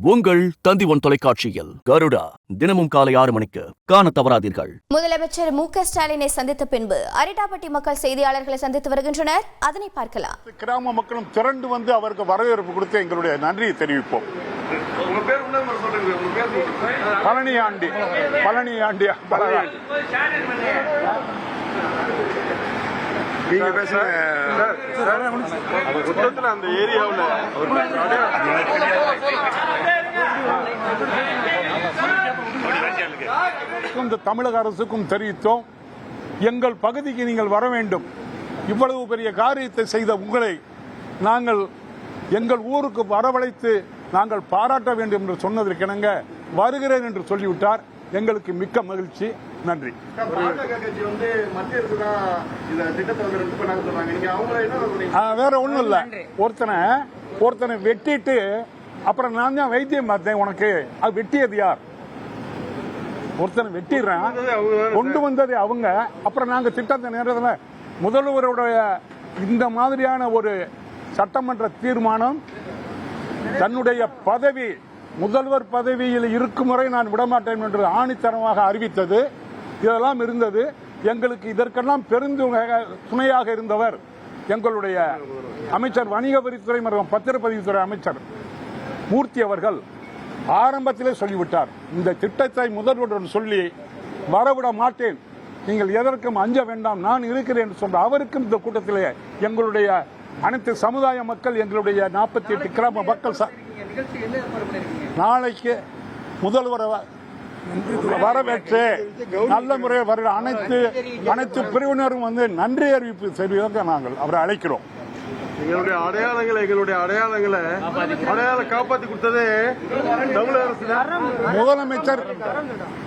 உங்கள் தந்தி ஒன் தொலைக்காட்சியில் கருடா தினமும் காலை 6 மணிக்கு காண தவறாதீர்கள். முதலமைச்சர் மு.க.ஸ்டாலினை சந்தித்த பின்பு அரிட்டாப்பட்டி மக்கள் செய்தியாளர்களை சந்தித்து வருகின்றனர். அதனை பார்க்கலாம். கிராம மக்களும் திரண்டு வந்து அவருக்கு வரவேற்பு கொடுத்து எங்களுடைய நன்றியை தெரிவிப்போம். பழனியாண்டி அந்த ஏரியாவில் இந்த தமிழக அரசுக்கும் தெரிவித்தோம், எங்கள் பகுதிக்கு நீங்கள் வர வேண்டும். இவ்வளவு பெரிய காரியத்தை செய்த உங்களை நாங்கள் எங்கள் ஊருக்கு வரவழைத்து நாங்கள் பாராட்ட வேண்டும் என்று சொன்னதற்கிணங்க வருகிறேன் என்று சொல்லிவிட்டார். எங்களுக்கு மிக்க மகிழ்ச்சி. நன்றி. வேற ஒண்ணும் இல்ல, ஒருத்தனை வெட்டிட்டு அப்புறம் நான் தான் வைத்தியம் பார்த்தேன், உனக்கு அது வெட்டியது யார்? ஒருத்தனை வெட்டிடுறேன், கொண்டு வந்தது அவங்க. அப்புறம் நாங்க திட்டத்தை நேரத்தில் முதல்வருடைய இந்த மாதிரியான ஒரு சட்டமன்ற தீர்மானம் தன்னுடைய பதவி முதல்வர் பதவியில் இருக்கும் வரை நான் விடமாட்டேன் என்று ஆணித்தரமாக அறிவித்தது. இதெல்லாம் இருந்தது. எங்களுக்கு இதற்கெல்லாம் துணையாக இருந்தவர் எங்களுடைய அமைச்சர், வணிக வரித்துறை மற்றும் பத்திரப்பதிவுத்துறை அமைச்சர் மூர்த்தி அவர்கள் ஆரம்பத்திலே சொல்லிவிட்டார், இந்த திட்டத்தை முதல்வருடன் சொல்லி வரவிட மாட்டேன், நீங்கள் எதற்கும் அஞ்ச வேண்டாம், நான் இருக்கிறேன் என்று சொன்ன அவருக்கும் இந்த கூட்டத்திலே எங்களுடைய அனைத்து சமுதாய மக்கள், எங்களுடைய 48 கிராம மக்கள் நாளைக்கு முதல்வரை வரவேற்று நல்ல முறையில் வர அனைத்து பிரிவினரும் வந்து நன்றி அறிவிப்பு செய்வதற்கு நாங்கள் அவரை அழைக்கிறோம். எங்களுடைய அடையாளங்களை காப்பாற்றி கொடுத்ததே தமிழக அரசு.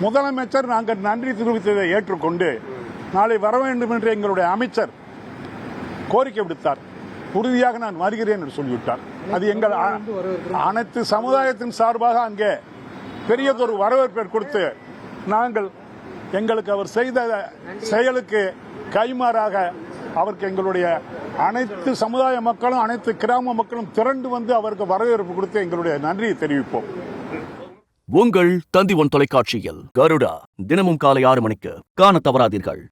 முதலமைச்சர் நாங்கள் நன்றி தெரிவித்ததை ஏற்றுக்கொண்டு நாளை வர வேண்டும் என்று எங்களுடைய அமைச்சர் கோரிக்கை விடுத்தார். உறுதியாக நான் வருகிறேன் என்று சொல்லிவிட்டார். அது எங்கள் அனைத்து சமுதாயத்தின் சார்பாக அங்கே பெரியதொரு வரவேற்பை கொடுத்து நாங்கள் எங்களுக்கு அவர் செய்த செயலுக்கு கைமாறாக அவருக்கு எங்களுடைய அனைத்து சமுதாய மக்களும் அனைத்து கிராம மக்களும் திரண்டு வந்து அவருக்கு வரவேற்பு கொடுத்து எங்களுடைய நன்றியை தெரிவிப்போம். உங்கள் தந்தி ஒன் தொலைக்காட்சியில் கருடா தினமும் காலை 6 மணிக்கு காண தவறாதீர்கள்.